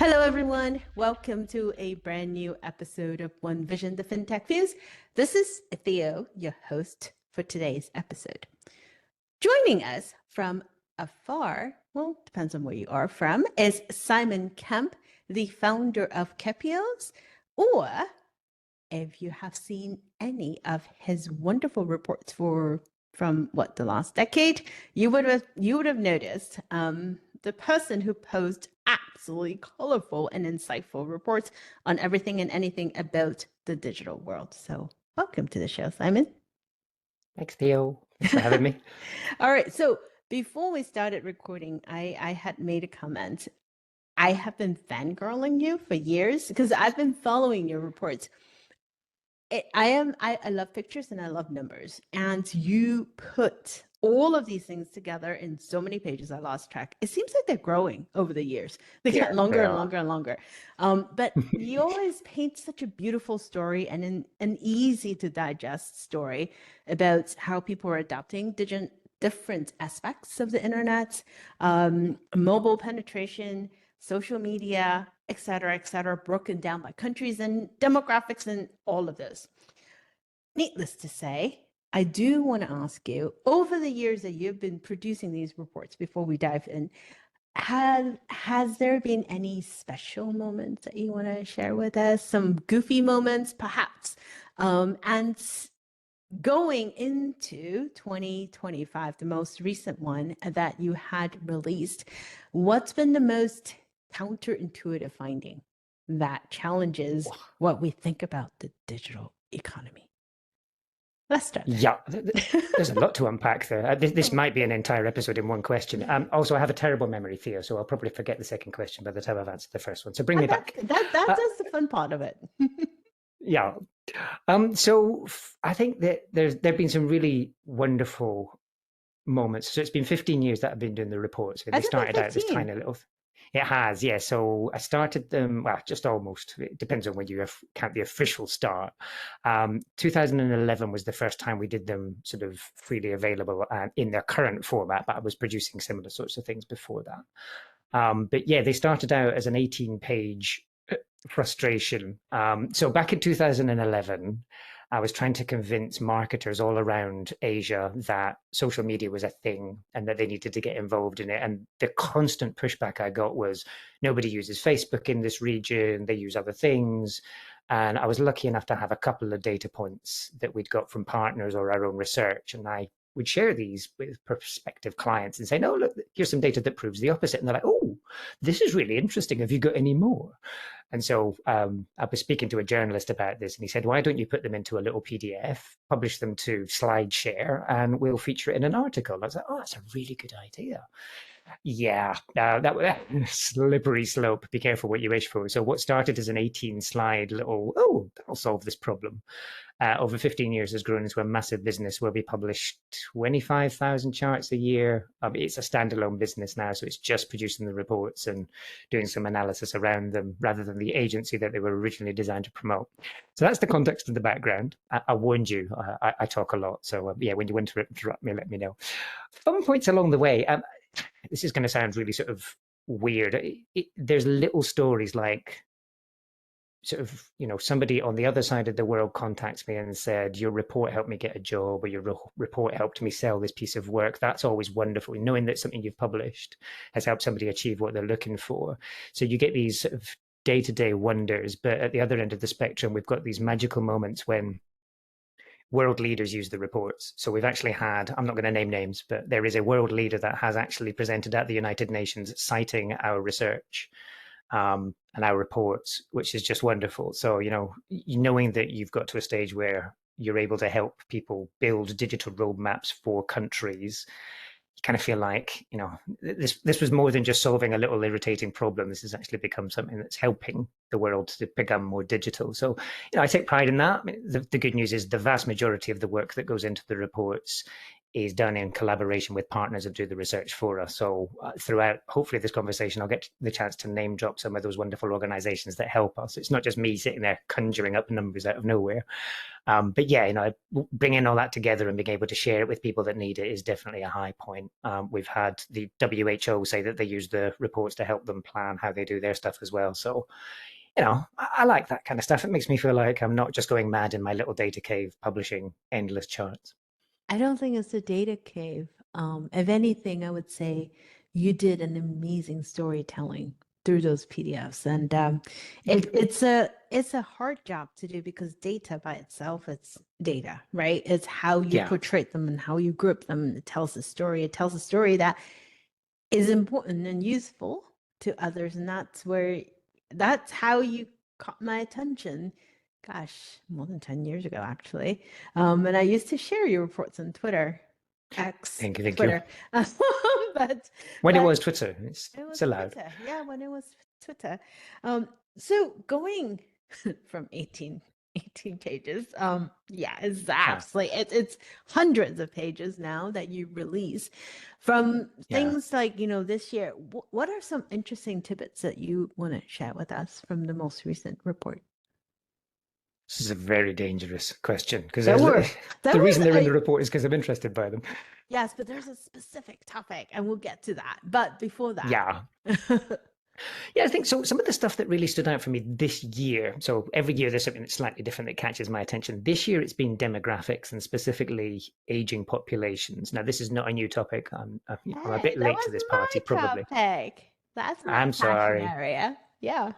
Hello, everyone. Welcome to a brand new episode of One Vision, the FinTech Views. This is Theo, your host for today's episode. Joining us from afar, well, depends on where you are from, is Simon Kemp, the founder of Kepios, or if you have seen any of his wonderful reports from the last decade, you would have noticed the person who posed absolutely colorful and insightful reports on everything and anything about the digital world. So welcome to the show, Simon. Thanks, Theo. Thanks for having me. All right. So before we started recording, I had made a comment. I have been fangirling you for years because I've been following your reports. I love pictures and I love numbers. And you put all of these things together in so many pages, I lost track. It seems like they're growing over the years. They get longer and longer and longer. But you always paint such a beautiful story and an easy to digest story about how people are adopting different aspects of the internet, mobile penetration, social media, et cetera, broken down by countries and demographics and all of those. Needless to say, I do want to ask you, over the years that you've been producing these reports, before we dive in, has there been any special moments that you want to share with us? Some goofy moments, perhaps? And going into 2025, the most recent one that you had released, what's been the most counterintuitive finding that challenges what we think about the digital economy? Let's start there. Yeah, there's a lot to unpack there. This might be an entire episode in one question. Also, I have a terrible memory, Theo, so I'll probably forget the second question by the time I've answered the first one. So bring me back. That's the fun part of it. Yeah. So I think that there've been some really wonderful moments. So it's been 15 years that I've been doing the reports. They started out this tiny little. It has, yeah. So I started them, well, just almost. It depends on when you count the official start. 2011 was the first time we did them sort of freely available in their current format, but I was producing similar sorts of things before that. But yeah, they started out as an 18-page frustration. So back in 2011, I was trying to convince marketers all around Asia that social media was a thing and that they needed to get involved in it. And the constant pushback I got was, nobody uses Facebook in this region, they use other things. And I was lucky enough to have a couple of data points that we'd got from partners or our own research. And I would share these with prospective clients and say, no, look, here's some data that proves the opposite. And they're like, oh, this is really interesting. Have you got any more? And so I was speaking to a journalist about this, and he said, why don't you put them into a little PDF, publish them to SlideShare, and we'll feature it in an article? I was like, oh, that's a really good idea. Yeah, that was slippery slope. Be careful what you wish for. So what started as an 18-slide little, oh, that'll solve this problem, over 15 years has grown into a massive business where we publish 25,000 charts a year. It's a standalone business now, so it's just producing the reports and doing some analysis around them rather than the agency that they were originally designed to promote. So that's the context of the background. I warned you, I talk a lot. So yeah, when you want to interrupt me, let me know. Fun points along the way. This is going to sound really sort of weird. There's little stories like, sort of, somebody on the other side of the world contacts me and said, your report helped me get a job, or your report helped me sell this piece of work. That's always wonderful. Knowing that something you've published has helped somebody achieve what they're looking for. So you get these sort of day-to-day wonders, but at the other end of the spectrum, we've got these magical moments when world leaders use the reports. So we've actually had, I'm not going to name names, but there is a world leader that has actually presented at the United Nations citing our research and our reports, which is just wonderful. So, knowing that you've got to a stage where you're able to help people build digital roadmaps for countries, you kind of feel like, this was more than just solving a little irritating problem. This has actually become something that's helping the world to become more digital. So, I take pride in that. I mean, the good news is the vast majority of the work that goes into the reports is done in collaboration with partners who do the research for us. So throughout, hopefully, this conversation, I'll get the chance to name drop some of those wonderful organizations that help us. It's not just me sitting there conjuring up numbers out of nowhere. But yeah, bringing all that together and being able to share it with people that need it is definitely a high point. We've had the WHO say that they use the reports to help them plan how they do their stuff as well. So, I like that kind of stuff. It makes me feel like I'm not just going mad in my little data cave publishing endless charts. I don't think it's a data cave. If anything, I would say you did an amazing storytelling through those PDFs, and it's a hard job to do because data by itself, it's data, right? It's how you portray them and how you group them. It tells a story. It tells a story that is important and useful to others, and that's how you caught my attention. Gosh, more than 10 years ago, actually. And I used to share your reports on Twitter, X, thank Twitter. You. When it was Twitter, it's allowed. Twitter. Yeah, when it was Twitter. So going from 18 pages, it's absolutely, it's hundreds of pages now that you release from things like, this year. What are some interesting tidbits that you want to share with us from the most recent report? This is a very dangerous question because the reason they're in the report is because I'm interested by them. Yes, but there's a specific topic and we'll get to that. But before that. Yeah. Yeah, I think so. Some of the stuff that really stood out for me this year. So every year there's something that's slightly different that catches my attention. This year it's been demographics and specifically aging populations. Now, this is not a new topic. I'm a bit late to this party, probably. Topic. That's my passion area. Yeah.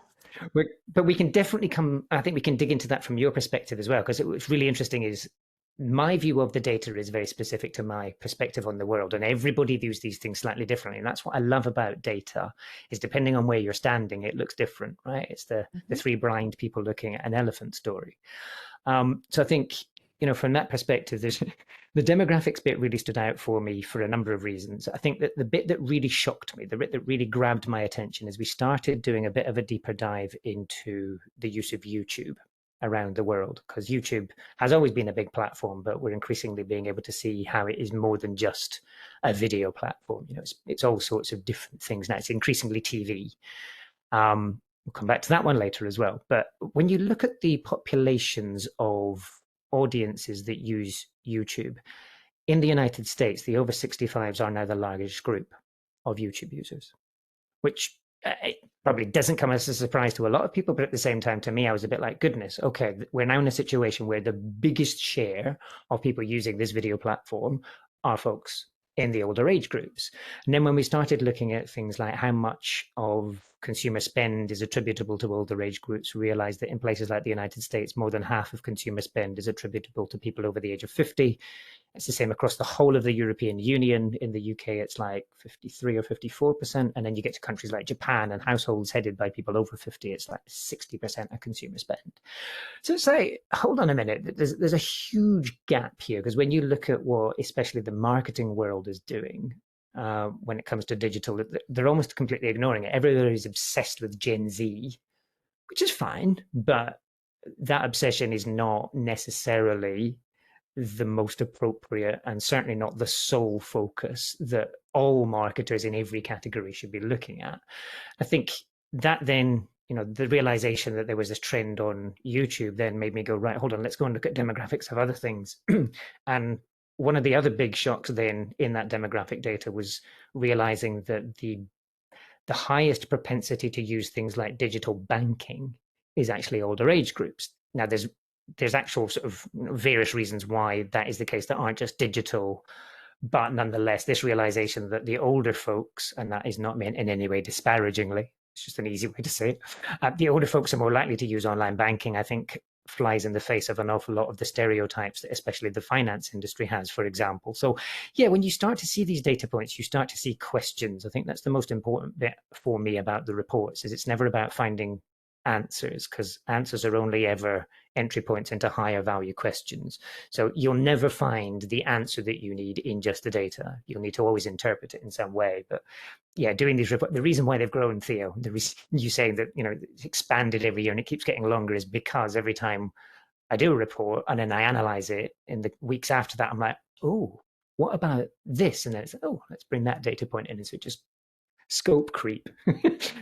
But we can definitely I think we can dig into that from your perspective as well, because what's really interesting is my view of the data is very specific to my perspective on the world, and everybody views these things slightly differently. And that's what I love about data, is depending on where you're standing, it looks different, right? It's the three blind people looking at an elephant story. So I think, from that perspective, the demographics bit really stood out for me for a number of reasons. I think that the bit that really shocked me, the bit that really grabbed my attention, is we started doing a bit of a deeper dive into the use of YouTube around the world, because YouTube has always been a big platform, but we're increasingly being able to see how it is more than just a video platform. It's all sorts of different things now. It's increasingly TV. We'll come back to that one later as well. But when you look at the populations of audiences that use YouTube in the United States, the over 65s are now the largest group of YouTube users, which it probably doesn't come as a surprise to a lot of people, but at the same time, to me, I was a bit like, goodness, okay, we're now in a situation where the biggest share of people using this video platform are folks in the older age groups. And then when we started looking at things like how much of consumer spend is attributable to older age groups, we realized that in places like the United States, more than half of consumer spend is attributable to people over the age of 50. It's the same across the whole of the European Union. In the UK, it's like 53 or 54%. And then you get to countries like Japan and households headed by people over 50, it's like 60% of consumer spend. So it's like, hold on a minute, there's a huge gap here, because when you look at what especially the marketing world is doing, when it comes to digital, they're almost completely ignoring it. Everybody's obsessed with Gen Z, which is fine, but that obsession is not necessarily the most appropriate and certainly not the sole focus that all marketers in every category should be looking at. I think that then, the realization that there was this trend on YouTube then made me go, right, hold on, let's go and look at demographics of other things. And one of the other big shocks then in that demographic data was realizing that the highest propensity to use things like digital banking is actually older age groups. Now, there's actual sort of various reasons why that is the case that aren't just digital, but nonetheless, this realization that the older folks, and that is not meant in any way disparagingly, it's just an easy way to say it, the older folks are more likely to use online banking, I think flies in the face of an awful lot of the stereotypes that especially the finance industry has, for example. So yeah, when you start to see these data points, you start to see questions. I think that's the most important bit for me about the reports, is it's never about finding answers, because answers are only ever entry points into higher value questions. So you'll never find the answer that you need in just the data. You'll need to always interpret it in some way. But yeah, doing these reports, the reason why they've grown, Theo, the reason you saying that, it's expanded every year and it keeps getting longer, is because every time I do a report and then I analyze it in the weeks after that, I'm like, oh, what about this? And then it's like, oh, let's bring that data point in. And so it just scope creep.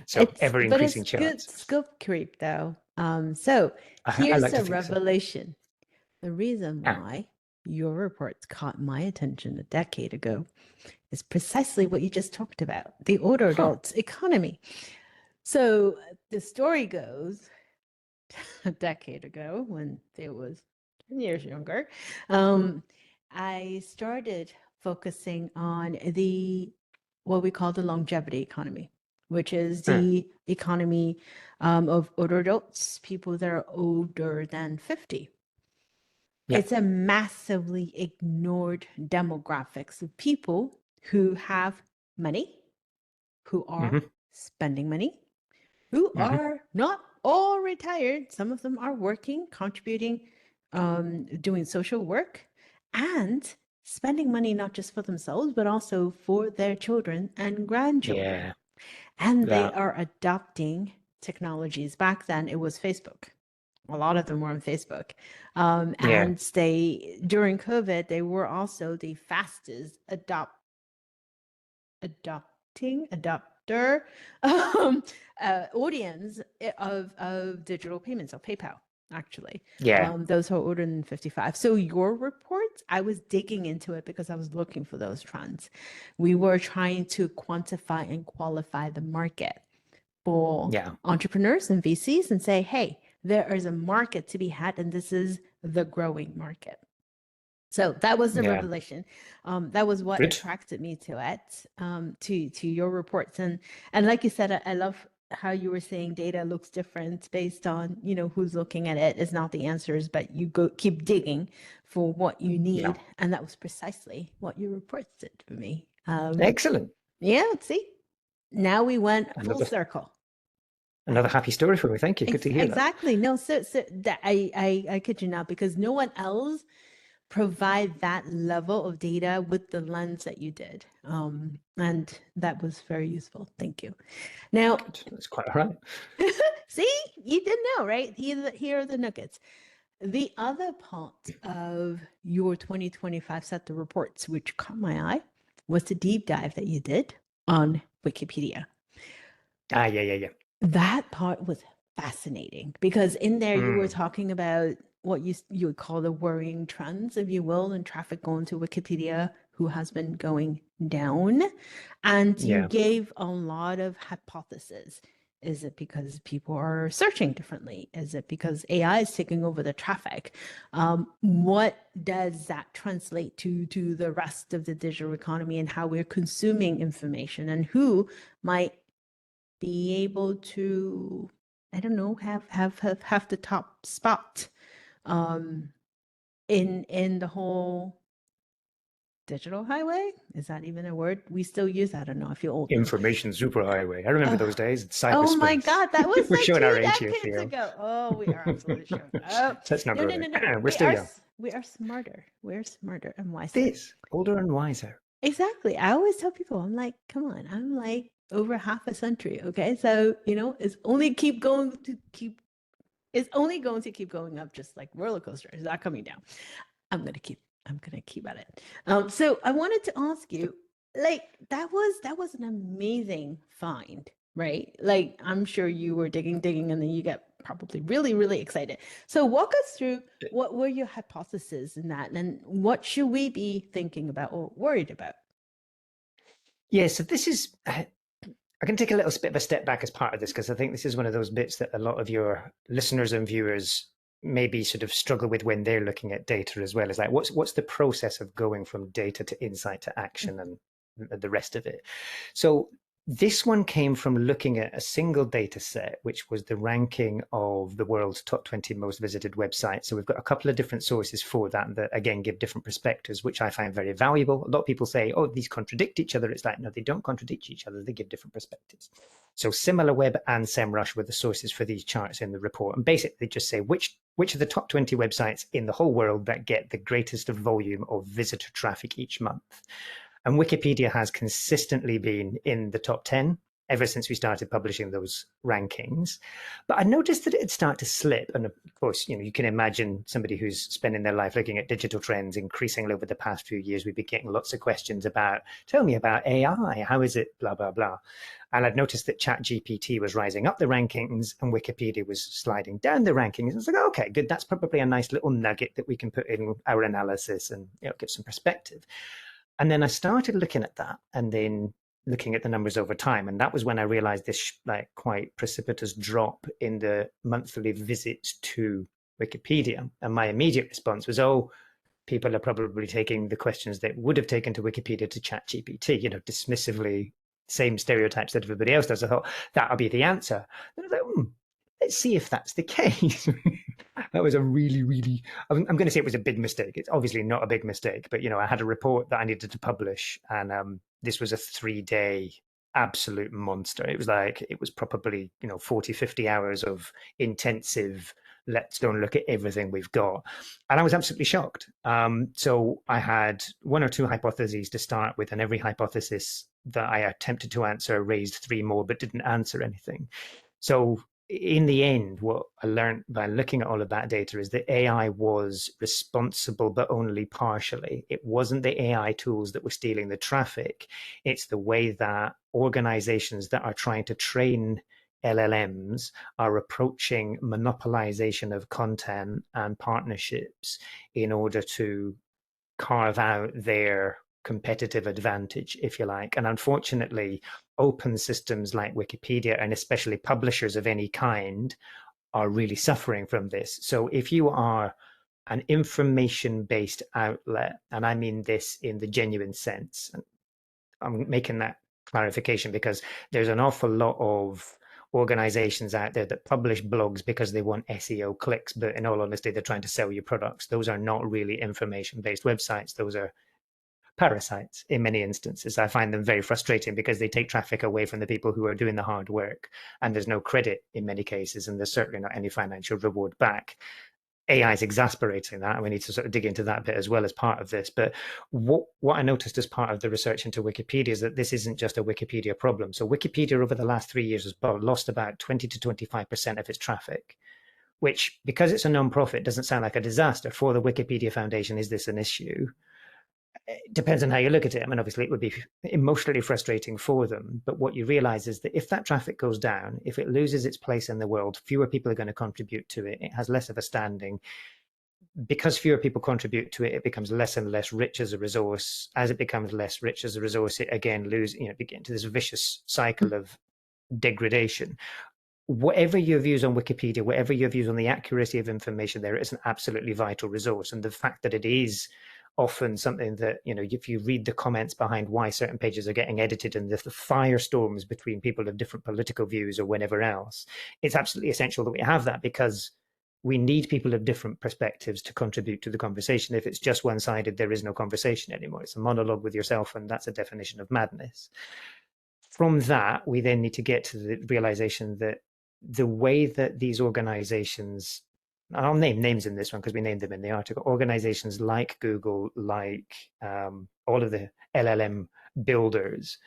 So ever But increasing it's good charts. scope creep though. So I here's like to a think so. revelation. The reason Ah, why your reports caught my attention a decade ago is precisely what you just talked about, the older huh. adults economy. So the story goes a decade ago when I was 10 years younger, I started focusing on what we call the longevity economy, which is the economy of older adults, people that are older than 50. Yeah. It's a massively ignored demographics of people who have money, who are Mm-hmm. spending money, who Mm-hmm. are not all retired. Some of them are working, contributing, doing social work, and spending money not just for themselves, but also for their children and grandchildren. Yeah. And they That. are adopting technologies. Back then, it was Facebook. A lot of them were on Facebook. Yeah. And during COVID, they were also the fastest adopter audience of digital payments, of PayPal, actually. Yeah. Those who are older than 55. So your reports, I was digging into it because I was looking for those trends. We were trying to quantify and qualify the market for Yeah. entrepreneurs and VCs and say, hey, there is a market to be had, and this is the growing market. So that was the Yeah. revelation. That was what Good. attracted me to it, to your reports. And like you said, I love how you were saying data looks different based on, who's looking at it. It's not the answers, but you keep digging for what you Yeah. need. And that was precisely what your reports did for me. Excellent. Yeah, see, now we went full Another circle. another happy story for me. Thank you. Good to hear that. Exactly. No, so that I kid you not, because no one else provide that level of data with the lens that you did. And that was very useful. Thank you. Now, Good. That's quite all right. see, you didn't know, right? Here are the nuggets. The other part of your 2025 set of reports, which caught my eye, was the deep dive that you did on Wikipedia. Ah, yeah, yeah, yeah. That part was fascinating because in there you were Mm, talking about what you would call the worrying trends, if you will, and traffic going to Wikipedia, who has been going down. And you yeah. gave a lot of hypotheses. Is it because people are searching differently? Is it because AI is taking over the traffic? What does that translate to the rest of the digital economy and how we're consuming information, and who might be able to, I don't know, have the top spot um in the whole digital highway? Is that even a word we still use? I don't know. I feel old now. Information superhighway. I remember Uh, those days. oh my Cyberspace. God, that was We're like showing our two age here, decades Theo. ago. Oh, we are absolutely showing. Oh, Let's not no, go no, no, no. there. We're still young. We are smarter. We're smarter and wiser. This older and wiser. Exactly. I always tell people, I'm like, come on, I'm like over half a century. Okay. So, it's only it's only going to keep going up, just like roller coaster. It's not coming down. I'm gonna keep at it. So I wanted to ask you, like, that was an amazing find, right? Like, I'm sure you were digging, and then you get probably really, really excited. So walk us through, what were your hypotheses in that, and what should we be thinking about or worried about? Yeah, so this is I can take a little bit of a step back as part of this because I think this is one of those bits that a lot of your listeners and viewers maybe sort of struggle with when they're looking at data as well. Is like, what's the process of going from data to insight to action and the rest of it? So this one came from looking at a single data set, which was the ranking of the world's top 20 most visited websites. So we've got a couple of different sources for that, again, give different perspectives, which I find very valuable. A lot of people say, oh, these contradict each other. It's like, no, they don't contradict each other. They give different perspectives. So SimilarWeb and SEMrush were the sources for these charts in the report. And basically they just say which of the top 20 websites in the whole world that get the greatest volume of visitor traffic each month. And Wikipedia has consistently been in the top 10 ever since we started publishing those rankings. But I noticed that it had started to slip. And of course, you can imagine somebody who's spending their life looking at digital trends increasingly over the past few years. We've been getting lots of questions about, tell me about AI. How is it? Blah, blah, blah. And I'd noticed that ChatGPT was rising up the rankings and Wikipedia was sliding down the rankings. I was like, okay, good. That's probably a nice little nugget that we can put in our analysis and give some perspective. And then I started looking at that and then looking at the numbers over time. And that was when I realized this quite precipitous drop in the monthly visits to Wikipedia. And my immediate response was, oh, people are probably taking the questions they would have taken to Wikipedia to ChatGPT, dismissively, same stereotypes that everybody else does. I thought that'll be the answer. And I was like, let's see if that's the case. That was a really, I'm going to say it was a big mistake. It's obviously not a big mistake, but I had a report that I needed to publish, and this was a 3-day absolute monster. It was probably 40, 50 hours of intensive, let's go and look at everything we've got. And I was absolutely shocked. So I had 1 or 2 hypotheses to start with, and every hypothesis that I attempted to answer raised 3 more, but didn't answer anything. So in the end, what I learned by looking at all of that data is that AI was responsible, but only partially. It wasn't the AI tools that were stealing the traffic. It's the way that organizations that are trying to train LLMs are approaching monopolization of content and partnerships in order to carve out their competitive advantage, if you like. And unfortunately, open systems like Wikipedia, and especially publishers of any kind, are really suffering from this. So if you are an information-based outlet, and I mean this in the genuine sense, and I'm making that clarification because there's an awful lot of organizations out there that publish blogs because they want SEO clicks, but in all honesty, they're trying to sell you products. Those are not really information-based websites. Those are parasites in many instances. I find them very frustrating because they take traffic away from the people who are doing the hard work, and there's no credit in many cases, and there's certainly not any financial reward back. AI is exasperating that, and we need to sort of dig into that bit as well as part of this. But what I noticed as part of the research into Wikipedia is that this isn't just a Wikipedia problem. So Wikipedia over the last 3 years has lost about 20 to 25% of its traffic, which, because it's a non-profit, doesn't sound like a disaster. For the Wikipedia Foundation, is this an issue? It depends on how you look at it. I mean, obviously, it would be emotionally frustrating for them. But what you realize is that if that traffic goes down, if it loses its place in the world, fewer people are going to contribute to it. It has less of a standing. Because fewer people contribute to it, it becomes less and less rich as a resource. As it becomes less rich as a resource, it again begin to this vicious cycle of degradation. Whatever your views on Wikipedia, whatever your views on the accuracy of information, there is an absolutely vital resource. And the fact that it is often something that, if you read the comments behind why certain pages are getting edited and the firestorms between people of different political views or whatever else, it's absolutely essential that we have that, because we need people of different perspectives to contribute to the conversation. If it's just one-sided, there is no conversation anymore. It's a monologue with yourself, and that's a definition of madness. From that, we then need to get to the realization that the way that these organizations, and I'll name names in this one because we named them in the article, organizations like Google, like all of the LLM builders,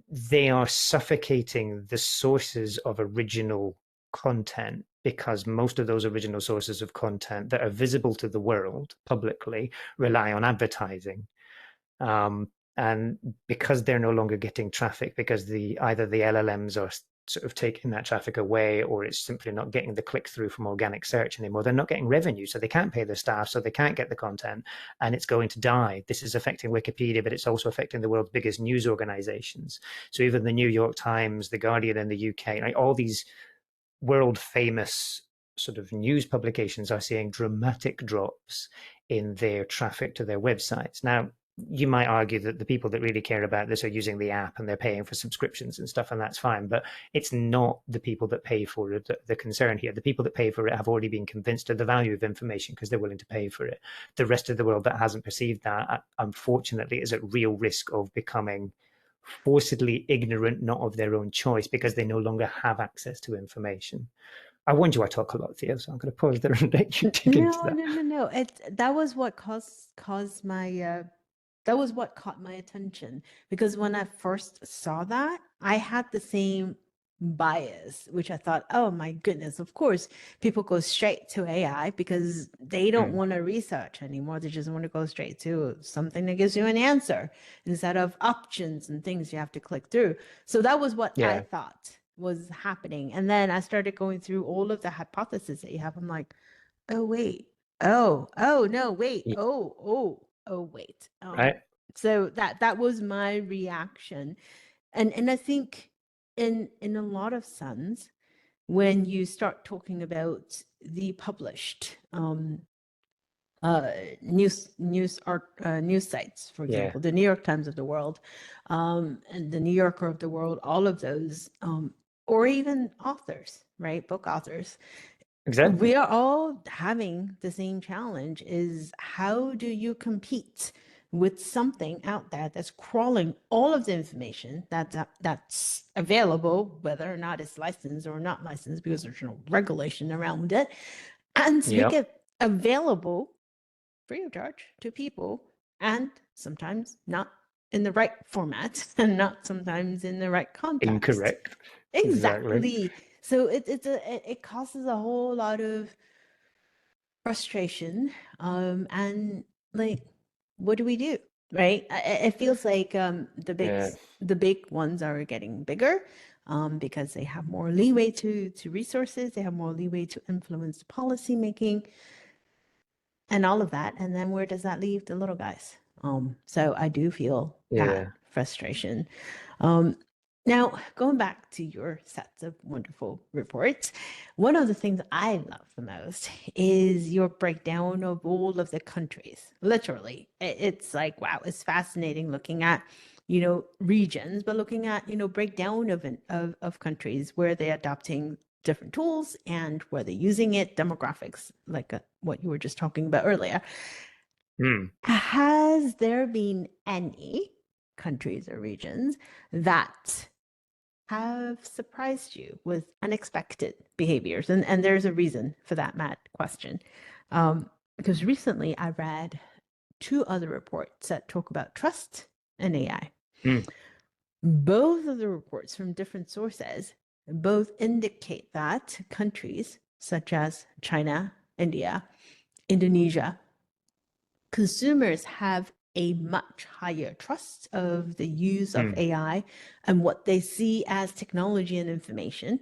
they are suffocating the sources of original content, because most of those original sources of content that are visible to the world publicly rely on advertising. And because they're no longer getting traffic, because either the LLMs are sort of taking that traffic away, or it's simply not getting the click through from organic search anymore, they're not getting revenue, so they can't pay their staff, so they can't get the content, and it's going to die. This is affecting Wikipedia, but it's also affecting the world's biggest news organizations. So even the New York Times, the Guardian in the UK, like all these world famous sort of news publications are seeing dramatic drops in their traffic to their websites. Now, you might argue that the people that really care about this are using the app and they're paying for subscriptions and stuff, and that's fine, but it's not the people that pay for it the concern here. The people that pay for it have already been convinced of the value of information because they're willing to pay for it. The rest of the world that hasn't perceived that, unfortunately, is at real risk of becoming forcedly ignorant, not of their own choice, because they no longer have access to information. I warned you I talk a lot, Theo, so I'm going to pause there and let you dig into that. No. That was what caused my That was what caught my attention, because when I first saw that, I had the same bias, which I thought, oh my goodness, of course, people go straight to AI because they don't want to research anymore. They just want to go straight to something that gives you an answer instead of options and things you have to click through. So that was what I thought was happening. And then I started going through all of the hypotheses that you have. I'm like, oh, wait. Oh, no, wait. Oh, wait. Right. So that was my reaction. And I think in a lot of sense, when you start talking about the published news sites, for example, the New York Times of the world, and the New Yorker of the world, all of those, or even authors, right? Book authors. Exactly. We are all having the same challenge, is how do you compete with something out there that's crawling all of the information that's available, whether or not it's licensed or not licensed, because there's no regulation around it, and make it available free of charge to people, and sometimes not in the right format and not sometimes in the right context. Incorrect. Exactly. So it causes a whole lot of frustration, and like, what do we do, right? It feels like the big ones are getting bigger, because they have more leeway to resources, they have more leeway to influence policy making and all of that. And then where does that leave the little guys? So I do feel that frustration. Now, going back to your sets of wonderful reports, one of the things I love the most is your breakdown of all of the countries. Literally, it's like, wow, it's fascinating looking at, regions, but looking at, breakdown of countries where they're adopting different tools and where they're using it, demographics, like what you were just talking about earlier. Has there been any countries or regions that have surprised you with unexpected behaviors? And there's a reason for that, Matt, question. Because recently I read 2 other reports that talk about trust and AI. Both of the reports from different sources both indicate that countries such as China, India, Indonesia, consumers have a much higher trust of the use of AI and what they see as technology and information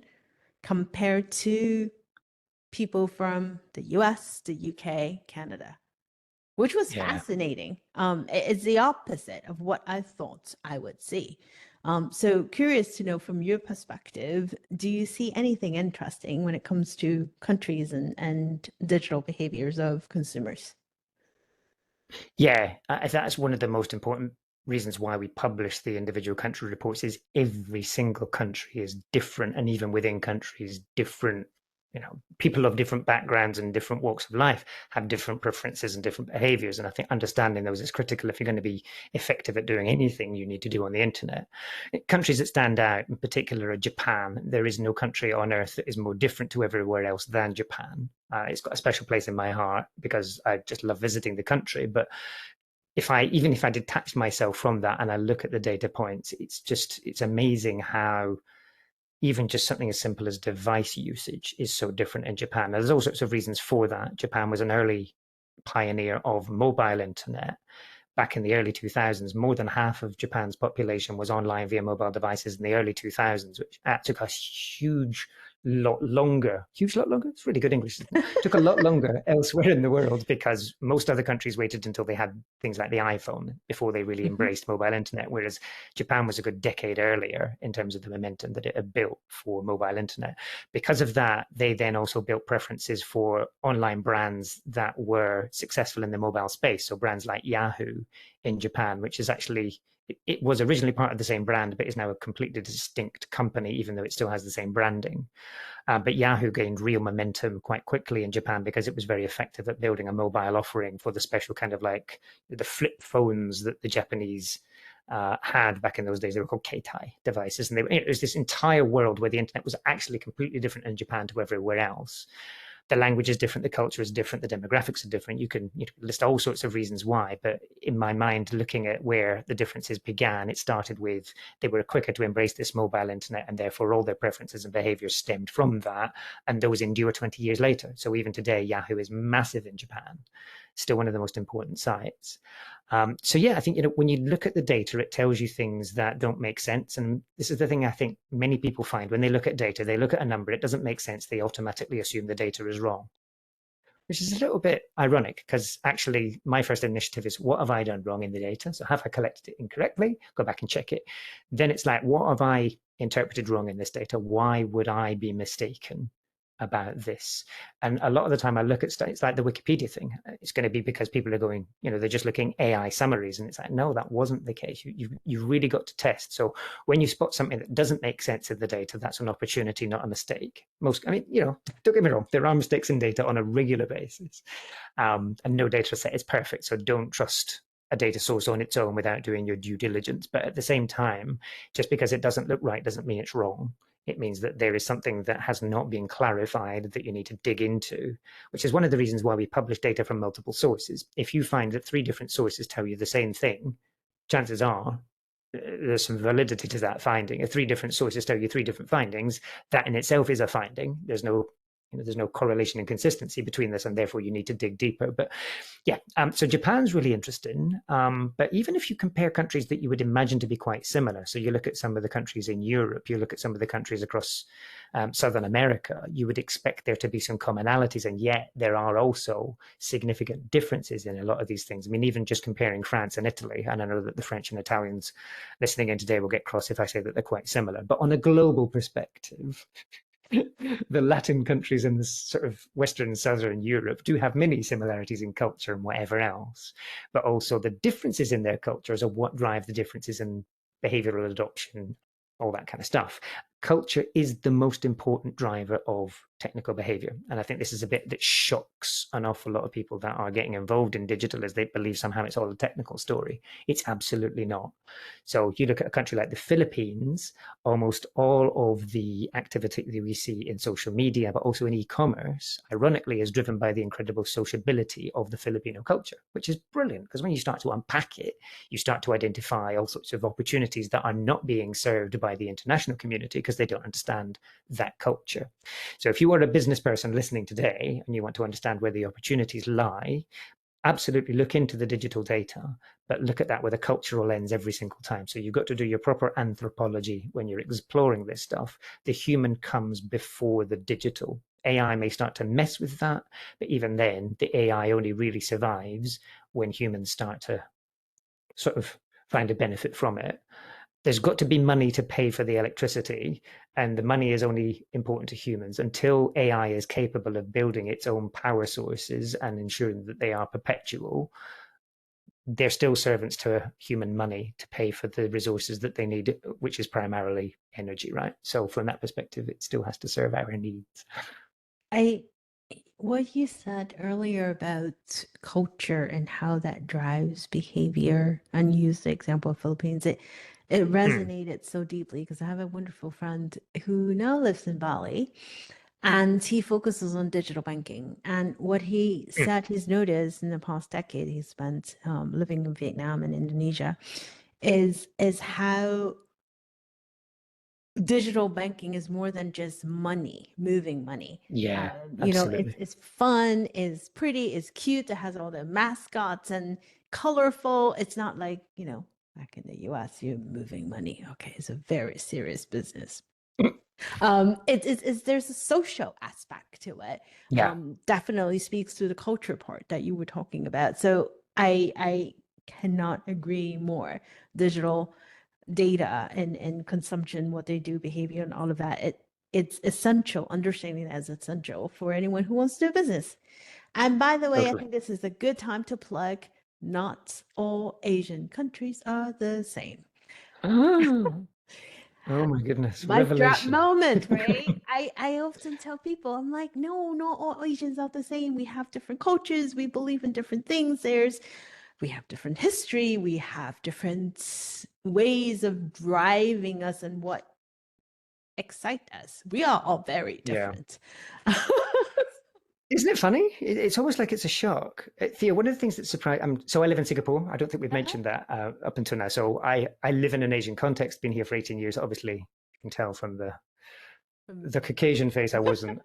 compared to people from the US, the UK, Canada, which was fascinating. It's the opposite of what I thought I would see. So curious to know from your perspective, do you see anything interesting when it comes to countries and digital behaviors of consumers? Yeah, that's one of the most important reasons why we publish the individual country reports. Is every single country is different, and even within countries, different. People of different backgrounds and different walks of life have different preferences and different behaviors. And I think understanding those is critical if you're going to be effective at doing anything you need to do on the internet. Countries that stand out in particular are Japan. There is no country on earth that is more different to everywhere else than Japan. It's got a special place in my heart because I just love visiting the country. But even if I detach myself from that and I look at the data points, it's amazing how even just something as simple as device usage is so different in Japan. Now, there's all sorts of reasons for that. Japan was an early pioneer of mobile internet. Back in the early 2000s, more than half of Japan's population was online via mobile devices in the early 2000s, which took a huge lot longer. It's really good English. Took a lot longer elsewhere in the world because most other countries waited until they had things like the iPhone before they really embraced mobile internet, whereas Japan was a good decade earlier in terms of the momentum that it had built for mobile internet. Because of that, they then also built preferences for online brands that were successful in the mobile space. So brands like Yahoo in Japan, which is actually, it was originally part of the same brand, but is now a completely distinct company, even though it still has the same branding. But Yahoo gained real momentum quite quickly in Japan because it was very effective at building a mobile offering for the special kind of like the flip phones that the Japanese had back in those days. They were called Keitai devices. And it was this entire world where the internet was actually completely different in Japan to everywhere else. the language is different, the culture is different, the demographics are different. You can list all sorts of reasons why, but in my mind, looking at where the differences began, it started with they were quicker to embrace this mobile internet, and therefore all their preferences and behaviors stemmed from that, and those endure 20 years later. So even today, Yahoo is massive in Japan, still one of the most important sites. So yeah, I think when you look at the data, it tells you things that don't make sense. And this is the thing I think many people find when they look at data, they look at a number, it doesn't make sense, they automatically assume the data is wrong, which is a little bit ironic, because actually my first initiative is, what have I done wrong in the data? So have I collected it incorrectly? Go back and check it. Then it's like, what have I interpreted wrong in this data? Why would I be mistaken about this? And a lot of the time I look at stuff, it's like the Wikipedia thing. It's going to be because people are going, they're just looking AI summaries, and it's like, no, that wasn't the case. You've really got to test. So when you spot something that doesn't make sense in the data, that's an opportunity, not a mistake. Don't get me wrong, there are mistakes in data on a regular basis, and no data set is perfect. So don't trust a data source on its own without doing your due diligence. But at the same time, just because it doesn't look right doesn't mean it's wrong. It means that there is something that has not been clarified that you need to dig into, which is one of the reasons why we publish data from multiple sources. If you find that 3 different sources tell you the same thing, chances are there's some validity to that finding. If 3 different sources tell you 3 different findings, that in itself is a finding. There's no correlation and consistency between this, and therefore you need to dig deeper. But yeah, so Japan's really interesting. But even if you compare countries that you would imagine to be quite similar, so you look at some of the countries in Europe, you look at some of the countries across Southern America, you would expect there to be some commonalities, and yet there are also significant differences in a lot of these things. I mean, even just comparing France and Italy, and I know that the French and Italians listening in today will get cross if I say that they're quite similar, but on a global perspective, the Latin countries and the sort of Western and Southern Europe do have many similarities in culture and whatever else, but also the differences in their cultures are what drive the differences in behavioral adoption, all that kind of stuff. Culture is the most important driver of technical behavior. And I think this is a bit that shocks an awful lot of people that are getting involved in digital, as they believe somehow it's all a technical story. It's absolutely not. So you look at a country like the Philippines, almost all of the activity that we see in social media, but also in e-commerce, ironically, is driven by the incredible sociability of the Filipino culture, which is brilliant, because when you start to unpack it, you start to identify all sorts of opportunities that are not being served by the international community because they don't understand that culture. So if you are a business person listening today and you want to understand where the opportunities lie, absolutely look into the digital data, but look at that with a cultural lens every single time. So you've got to do your proper anthropology when you're exploring this stuff. The human comes before the digital. AI may start to mess with that, but even then, the AI only really survives when humans start to sort of find a benefit from it. There's got to be money to pay for the electricity, and the money is only important to humans. Until AI is capable of building its own power sources and ensuring that they are perpetual, they're still servants to human money to pay for the resources that they need, which is primarily energy, right? So from that perspective, it still has to serve our needs. What you said earlier about culture and how that drives behavior, and you used the example of Philippines, it resonated so deeply, because I have a wonderful friend who now lives in Bali, and he focuses on digital banking. And what he said he's noticed in the past decade he spent living in Vietnam and Indonesia is how digital banking is more than just money, moving money. Yeah, absolutely. It's fun, it's pretty, it's cute, it has all the mascots and colorful. It's not like, back in the US, you're moving money. Okay, it's a very serious business. It's there's a social aspect to it. Yeah. Definitely speaks to the culture part that you were talking about. So I cannot agree more. Digital data and consumption, what they do, behavior, and all of that. It's essential. Understanding that is essential for anyone who wants to do business. And by the way, I think this is a good time to plug. Not all Asian countries are the same. Oh my goodness. Mic drop Revelation. moment, right? I often tell people, I'm like, no, not all Asians are the same. We have different cultures. We believe in different things. We have different history. We have different ways of driving us and what excite us. We are all very different. Yeah. Isn't it funny? It's almost like it's a shock. Thea, one of the things that surprised, so I live in Singapore. I don't think we've mentioned that up until now. So I live in an Asian context, been here for 18 years. Obviously, you can tell from the Caucasian face, I wasn't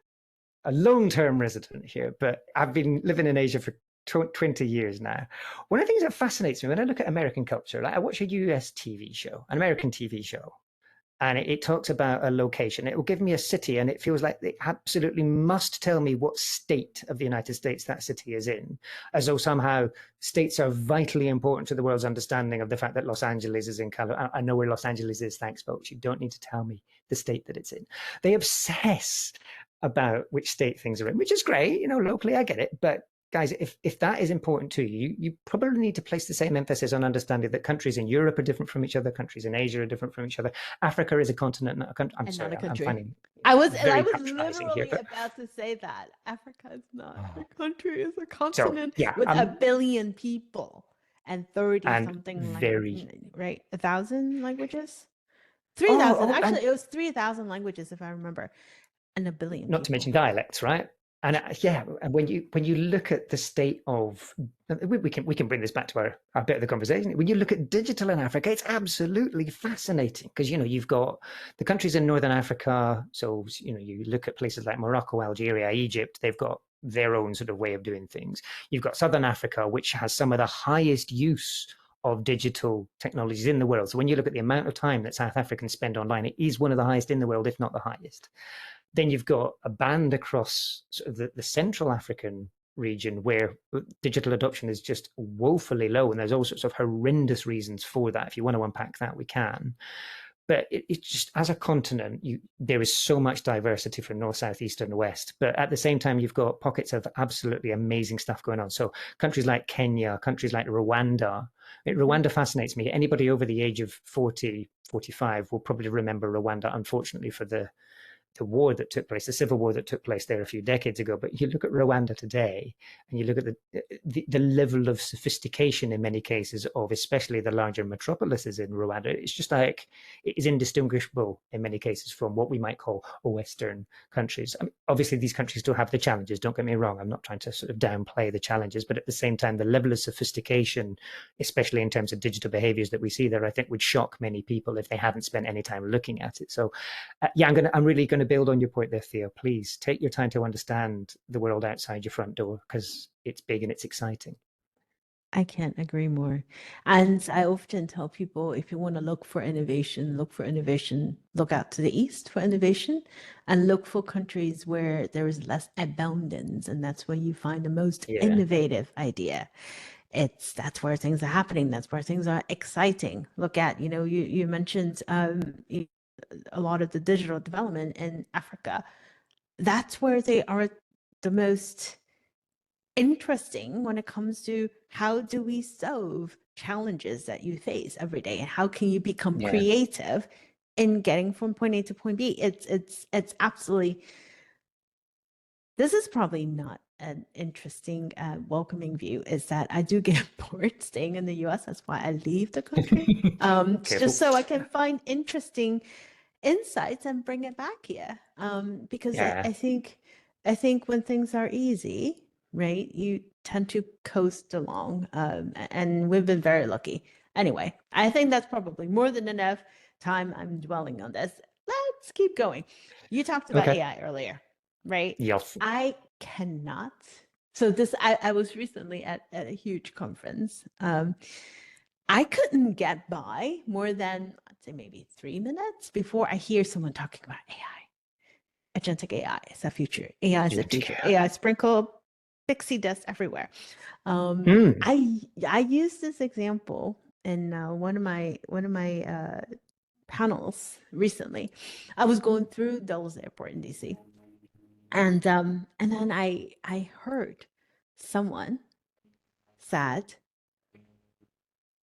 a long-term resident here, but I've been living in Asia for 20 years now. One of the things that fascinates me when I look at American culture, like I watch a US TV show, an American TV show, and it talks about a location. It will give me a city, and it feels like it absolutely must tell me what state of the United States that city is in, as though somehow states are vitally important to the world's understanding of the fact that Los Angeles is in California. I know where Los Angeles is, thanks, folks. You don't need to tell me the state that it's in. They obsess about which state things are in, which is great. You know, locally, I get it. But guys, if that is important to you, you probably need to place the same emphasis on understanding that countries in Europe are different from each other, countries in Asia are different from each other. Africa is a continent, not a country. I'm sorry, I'm finding I was patronizing literally here, but about to say that Africa is not a country; it's a continent yeah, with a billion people and 30 and something very right, 1,000 languages, 3,000. Actually, and it was 3,000 languages if I remember, and a billion not people. to mention dialects, right? And yeah, and when you look at the state of, we can bring this back to our bit of the conversation. When you look at digital in Africa, it's absolutely fascinating because you've got the countries in Northern Africa. So you look at places like Morocco, Algeria, Egypt. They've got their own sort of way of doing things. You've got Southern Africa, which has some of the highest use of digital technologies in the world. So when you look at the amount of time that South Africans spend online, it is one of the highest in the world, if not the highest. Then you've got a band across sort of the Central African region where digital adoption is just woefully low, and there's all sorts of horrendous reasons for that. If you want to unpack that, we can. But it's just, as a continent, there is so much diversity from north, south, east, and west. But at the same time, you've got pockets of absolutely amazing stuff going on. So countries like Kenya, countries like Rwanda. Rwanda fascinates me. Anybody over the age of 40, 45 will probably remember Rwanda, unfortunately, for the war that took place, the civil war that took place there a few decades ago. But you look at Rwanda today, and you look at the level of sophistication in many cases of especially the larger metropolises in Rwanda. It's just like it is indistinguishable in many cases from what we might call Western countries. I mean, obviously, these countries still have the challenges. Don't get me wrong. I'm not trying to sort of downplay the challenges, but at the same time, the level of sophistication, especially in terms of digital behaviors that we see there, I think would shock many people if they haven't spent any time looking at it. So, yeah, I'm really going to build on your point there, Theo. Please take your time to understand the world outside your front door because it's big and it's exciting. I can't agree more. And I often tell people, if you want to look for innovation, look out to the east for innovation, and look for countries where there is less abundance. And that's where you find the most innovative idea. That's where things are happening. That's where things are exciting. Look at, you mentioned a lot of the digital development in Africa. That's where they are the most interesting when it comes to how do we solve challenges that you face every day, and how can you become creative in getting from point A to point B. It's absolutely. This is probably not an interesting, welcoming view, is that I do get bored staying in the US. That's why I leave the country, just so I can find interesting insights and bring it back here. Because I think when things are easy, right, you tend to coast along. And we've been very lucky. Anyway, I think that's probably more than enough time I'm dwelling on this. Let's keep going. You talked about AI earlier, right? Yes. I cannot. So this, I was recently at a huge conference. I couldn't get by more than, I'd say, maybe 3 minutes before I hear someone talking about AI. Agentic AI is the future. AI is the future. AI sprinkle pixie dust everywhere. I used this example in one of my panels recently. I was going through Dulles Airport in DC, and then I heard someone said,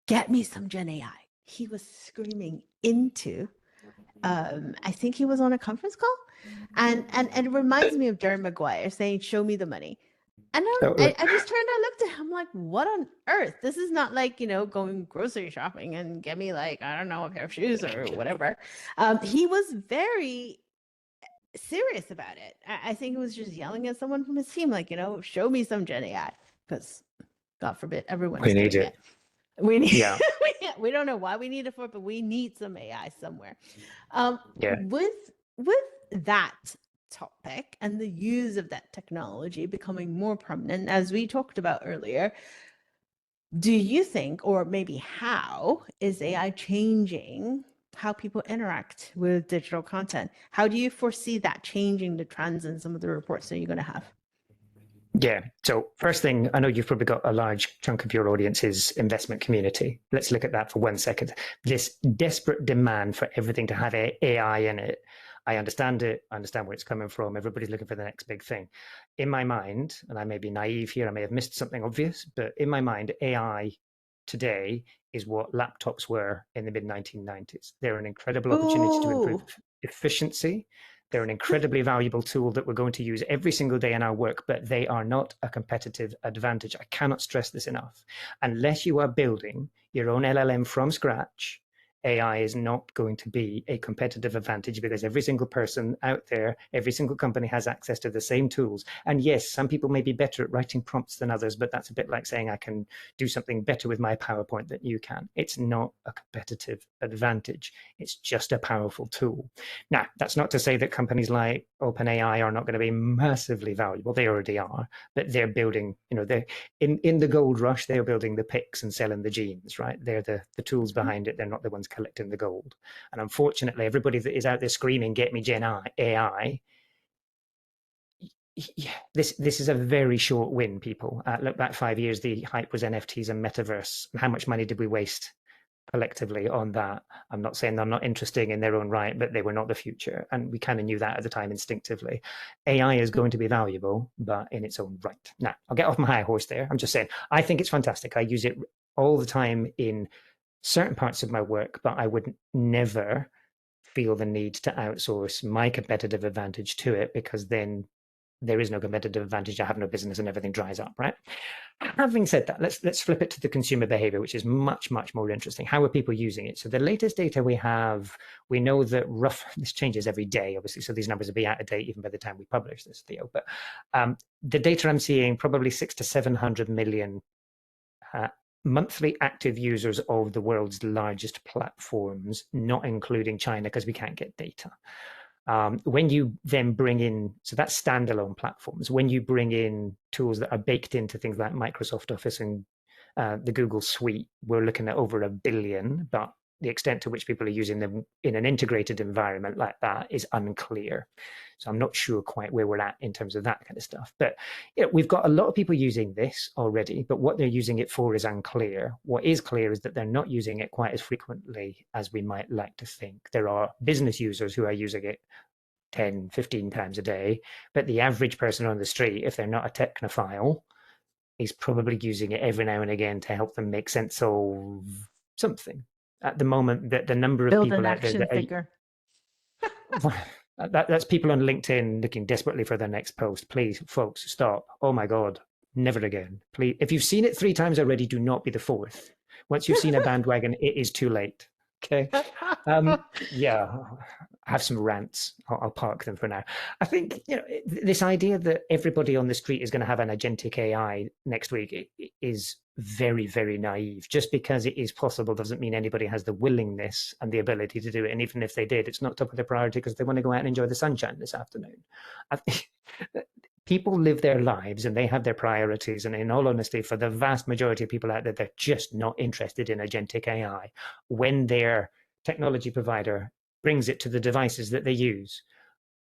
"Get me some Gen AI." He was screaming into, I think he was on a conference call, and it reminds me of Jerry Maguire saying, "Show me the money." And I just turned and looked at him like, what on earth? This is not like, going grocery shopping and get me, like, I don't know, a pair of shoes or whatever. He was very serious about it. I think it was just yelling at someone from his team, like, show me some Gen AI, because God forbid everyone's We need doing it. it. We need, Yeah. we don't know why we need it for, but we need some AI somewhere. Yeah. With that topic and the use of that technology becoming more prominent, as we talked about earlier, do you think, or maybe how, is AI changing how people interact with digital content? How do you foresee that changing the trends in some of the reports that you're going to have? Yeah. So first thing, I know you've probably got a large chunk of your audience's investment community. Let's look at that for 1 second. This desperate demand for everything to have AI in it. I understand it. I understand where it's coming from. Everybody's looking for the next big thing. In my mind, and I may be naive here, I may have missed something obvious, but in my mind, AI today is what laptops were in the mid 1990s. They're an incredible opportunity to improve efficiency. They're an incredibly valuable tool that we're going to use every single day in our work, but they are not a competitive advantage. I cannot stress this enough. Unless you are building your own LLM from scratch, AI is not going to be a competitive advantage because every single person out there, every single company has access to the same tools. And yes, some people may be better at writing prompts than others, but that's a bit like saying I can do something better with my PowerPoint than you can. It's not a competitive advantage. It's just a powerful tool. Now, that's not to say that companies like OpenAI are not going to be massively valuable. They already are, but they're building, they're in the gold rush, they're building the picks and selling the jeans, right? They're the tools behind it. They're not the ones collecting the gold. And unfortunately, everybody that is out there screaming, get me Gen AI, yeah, this is a very short win, people. Look back 5 years, the hype was NFTs and metaverse. How much money did we waste collectively on that? I'm not saying they're not interesting in their own right, but they were not the future. And we kind of knew that at the time instinctively. AI is going to be valuable, but in its own right. Now, I'll get off my high horse there. I'm just saying, I think it's fantastic. I use it all the time in certain parts of my work, but I would never feel the need to outsource my competitive advantage to it, because then there is no competitive advantage. I have no business and everything dries up, right? Having said that, let's flip it to the consumer behavior, which is much, much more interesting. How are people using it? So the latest data we have, we know that this changes every day, obviously, so these numbers will be out of date even by the time we publish this, Theo. But the data I'm seeing, probably 600 to 700 million monthly active users of the world's largest platforms, not including China, because we can't get data. When you then bring in, so that's standalone platforms. When you bring in tools that are baked into things like Microsoft Office and the Google Suite, we're looking at over 1 billion, but the extent to which people are using them in an integrated environment like that is unclear. So I'm not sure quite where we're at in terms of that kind of stuff. But we've got a lot of people using this already, but what they're using it for is unclear. What is clear is that they're not using it quite as frequently as we might like to think. There are business users who are using it 10, 15 times a day, but the average person on the street, if they're not a technophile, is probably using it every now and again to help them make sense of something. At the moment, that the number of people out there that that's people on LinkedIn looking desperately for their next post. Please, folks, stop. Oh my God, never again. Please, if you've seen it 3 times already, do not be the 4th. Once you've seen a bandwagon, it is too late. Okay. Yeah, I have some rants. I'll park them for now. I think this idea that everybody on the street is going to have an agentic AI next week is very, very naive. Just because it is possible doesn't mean anybody has the willingness and the ability to do it. And even if they did, it's not top of their priority because they want to go out and enjoy the sunshine this afternoon. I think people live their lives and they have their priorities. And in all honesty, for the vast majority of people out there, they're just not interested in agentic AI. When their technology provider brings it to the devices that they use,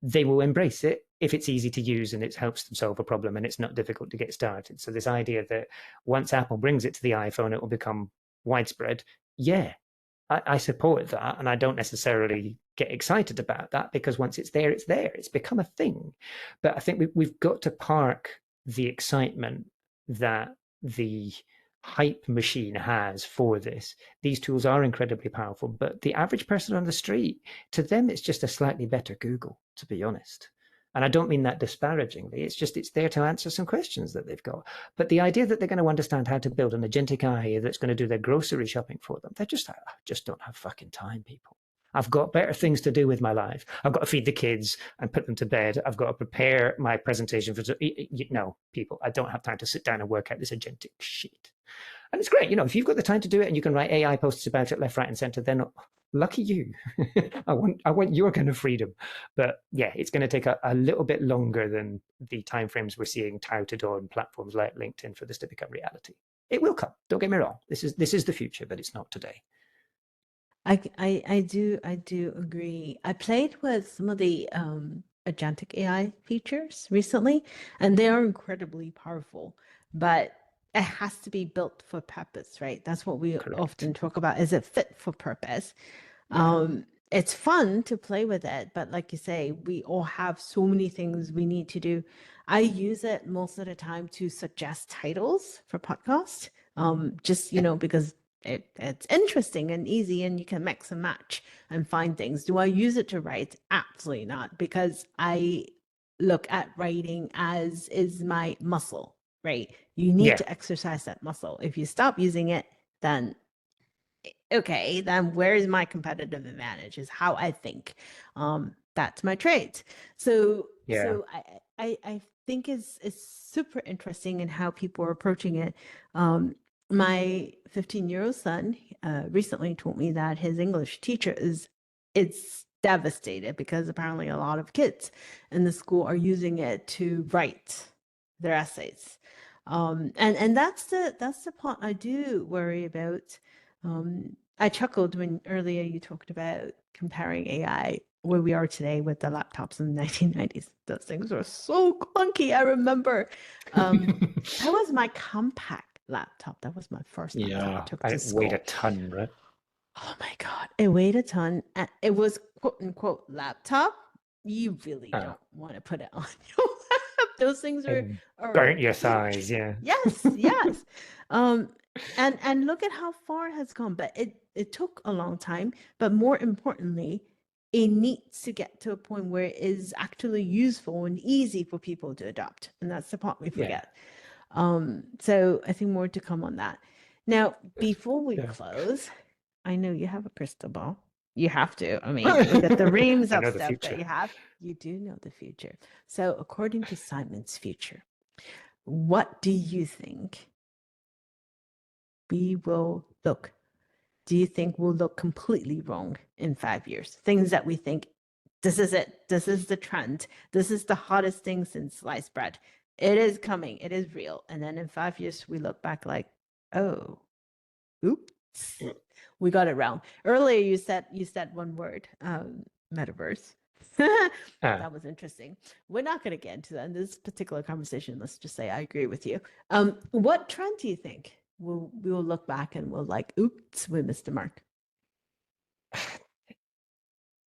they will embrace it if it's easy to use and it helps them solve a problem and it's not difficult to get started. So this idea that once Apple brings it to the iPhone, it will become widespread. Yeah, I support that. And I don't necessarily get excited about that because once it's there, it's there. It's become a thing. But I think we've got to park the excitement that the hype machine has for this. These tools are incredibly powerful, but the average person on the street, to them, it's just a slightly better Google, to be honest. And I don't mean that disparagingly. It's just it's there to answer some questions that they've got. But the idea that they're going to understand how to build an agentic AI that's going to do their grocery shopping for them, they just don't have fucking time, people. I've got better things to do with my life. I've got to feed the kids and put them to bed. I've got to prepare my presentation for, no, people, I don't have time to sit down and work out this agentic shit. And it's great, if you've got the time to do it and you can write AI posts about it left, right, and center, then lucky you. I want your kind of freedom. But yeah, it's going to take a little bit longer than the timeframes we're seeing touted on platforms like LinkedIn for this to become reality. It will come. Don't get me wrong. This is the future, but it's not today. I do agree. I played with some of the agentic AI features recently, and they are incredibly powerful, but it has to be built for purpose, right? That's what we often talk about. Is it fit for purpose? It's fun to play with it, but like you say, we all have so many things we need to do. I use it most of the time to suggest titles for podcasts, just, because it's interesting and easy and you can mix and match and find things. Do I use it to write? Absolutely not, because I look at writing as is my muscle, right? You need to exercise that muscle. If you stop using it, then okay, then where is my competitive advantage is how I think. That's my trait. So I think it's super interesting in how people are approaching it. My 15-year-old son recently told me that his English teacher it's devastated because apparently a lot of kids in the school are using it to write their essays. And that's the part I do worry about. I chuckled when earlier you talked about comparing AI where we are today with the laptops in the 1990s. Those things were so clunky. I remember that was my compact laptop. That was my first laptop I took to school. It weighed a ton, right? Oh my God. It weighed a ton. And it was quote unquote laptop. You really don't want to put it on your lap. Those things are burnt your thighs, yeah. Yes. And look at how far it has gone. But it took a long time. But more importantly, it needs to get to a point where it is actually useful and easy for people to adopt. And that's the part we forget. So I think more to come on that. Now, before we close, I know you have a crystal ball. You have to. I mean, look at the reams of stuff that you have. You do know the future. So according to Simon's future, what do you think we will look? Do you think we'll look completely wrong in 5 years? Things that we think, this is it. This is the trend. This is the hottest thing since sliced bread. It is coming. It is real. And then in 5 years, we look back like, oh, oops, we got it wrong. Earlier, you said one word, metaverse. That was interesting. We're not going to get into that in this particular conversation. Let's just say I agree with you. What trend do you think we'll look back and we'll like, oops, we missed the mark?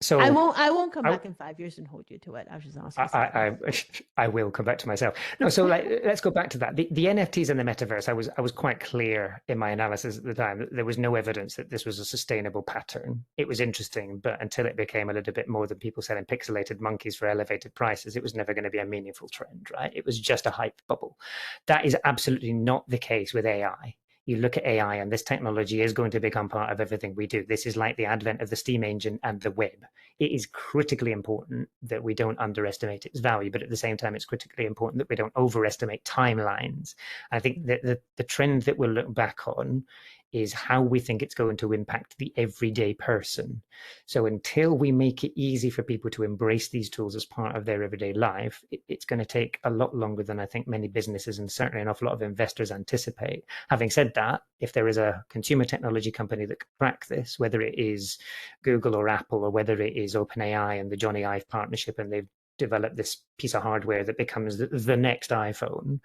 So I won't come back in 5 years and hold you to it. I was just asking. I will come back to myself. No, so let's go back to that. The NFTs and the metaverse. I was quite clear in my analysis at the time that there was no evidence that this was a sustainable pattern. It was interesting, but until it became a little bit more than people selling pixelated monkeys for elevated prices, it was never going to be a meaningful trend, right? It was just a hype bubble. That is absolutely not the case with AI. You look at AI and this technology is going to become part of everything we do. This is like the advent of the steam engine and the web. It is critically important that we don't underestimate its value, but at the same time, it's critically important that we don't overestimate timelines. I think that the trend that we'll look back on is how we think it's going to impact the everyday person. So until we make it easy for people to embrace these tools as part of their everyday life, it's going to take a lot longer than I think many businesses and certainly an awful lot of investors anticipate. Having said that, if there is a consumer technology company that can crack this, whether it is Google or Apple or whether it is OpenAI and the Johnny Ive partnership, and they've developed this piece of hardware that becomes the next iPhone,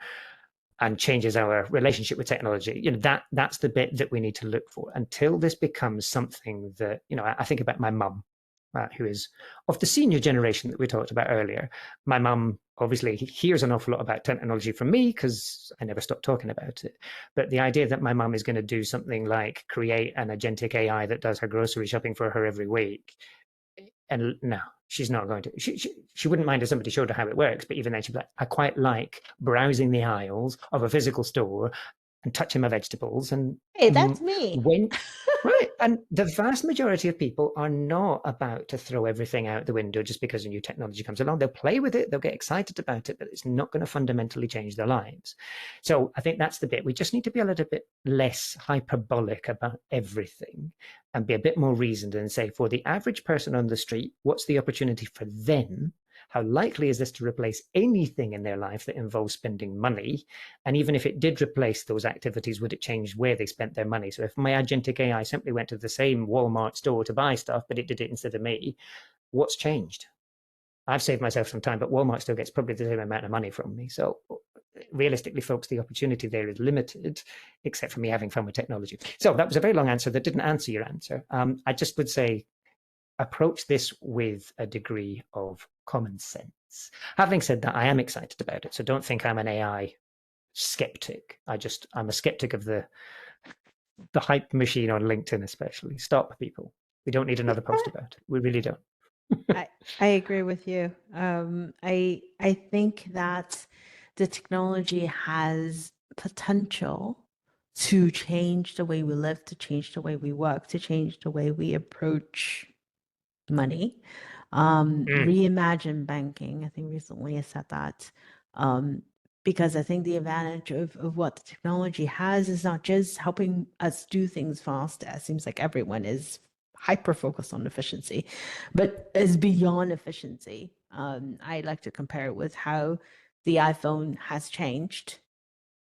and changes our relationship with technology, that's the bit that we need to look for. Until this becomes something that, I think about my mum, who is of the senior generation that we talked about earlier. My mum obviously hears an awful lot about technology from me because I never stop talking about it. But the idea that my mum is going to do something like create an agentic AI that does her grocery shopping for her every week, and no, she's not going to. She wouldn't mind if somebody showed her how it works, but even then she'd be like, I quite like browsing the aisles of a physical store and touching my vegetables. And hey, that's me. Right. And the vast majority of people are not about to throw everything out the window just because a new technology comes along. They'll play with it, they'll get excited about it, but it's not going to fundamentally change their lives. So I think that's the bit. We just need to be a little bit less hyperbolic about everything and be a bit more reasoned and say, for the average person on the street, what's the opportunity for them? How likely is this to replace anything in their life that involves spending money? And even if it did replace those activities, would it change where they spent their money? So if my agentic AI simply went to the same Walmart store to buy stuff, but it did it instead of me, what's changed? I've saved myself some time, but Walmart still gets probably the same amount of money from me. So realistically, folks, the opportunity there is limited, except for me having fun with technology. So that was a very long answer that didn't answer your answer. I just would say, approach this with a degree of common sense. Having said that, I am excited about it. So don't think I'm an AI skeptic. I'm a skeptic of the hype machine on LinkedIn, especially. Stop, people. We don't need another post about it. We really don't. I agree with you. I think that the technology has potential to change the way we live, to change the way we work, to change the way we approach money. Reimagine banking. I think recently I said that. Because I think the advantage of what the technology has is not just helping us do things faster. It seems like everyone is hyper focused on efficiency, but is beyond efficiency. I like to compare it with how the iPhone has changed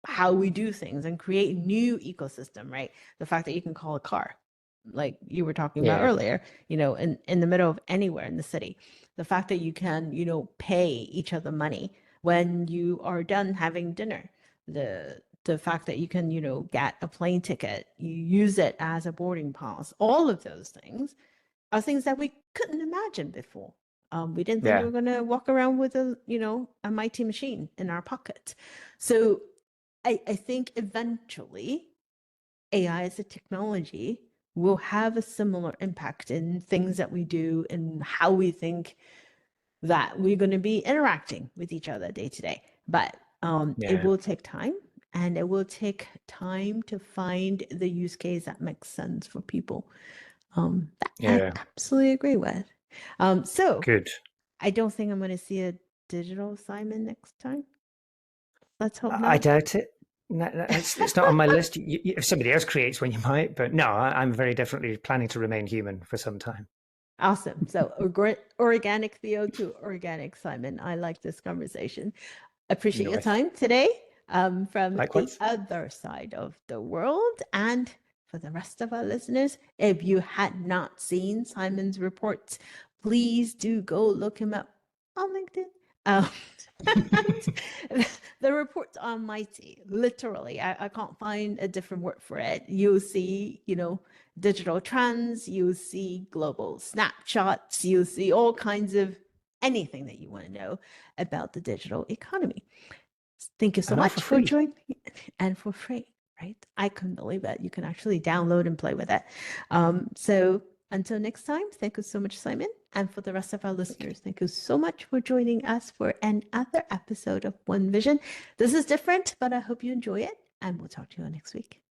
how we do things and create a new ecosystem, right? The fact that you can call a car, like you were talking about earlier, in the middle of anywhere in the city. The fact that you can, pay each other money when you are done having dinner. The fact that you can, get a plane ticket, you use it as a boarding pass. All of those things are things that we couldn't imagine before. We didn't think we were going to walk around with a mighty machine in our pocket. So I think eventually AI as a technology will have a similar impact in things that we do and how we think that we're going to be interacting with each other day to day. But it will take time, and it will take time to find the use case that makes sense for people. I absolutely agree with. So good. I don't think I'm going to see a digital Simon next time. Let's hope not. I doubt it. No, it's not on my list. If somebody else creates one, you might, but no, I'm very definitely planning to remain human for some time. Awesome. So organic Theo to organic Simon. I like this conversation. Appreciate your time today from Likewise. the other side of the world. And for the rest of our listeners, if you had not seen Simon's reports, please do go look him up on LinkedIn. The reports are mighty, literally. I can't find a different word for it. You'll see, digital trends, you'll see global snapshots, you'll see all kinds of anything that you want to know about the digital economy. Thank you so much for joining me. And for free, right? I couldn't believe it. You can actually download and play with it. So until next time, thank you so much, Simon. And for the rest of our listeners, thank you so much for joining us for another episode of One Vision. This is different, but I hope you enjoy it. And we'll talk to you next week.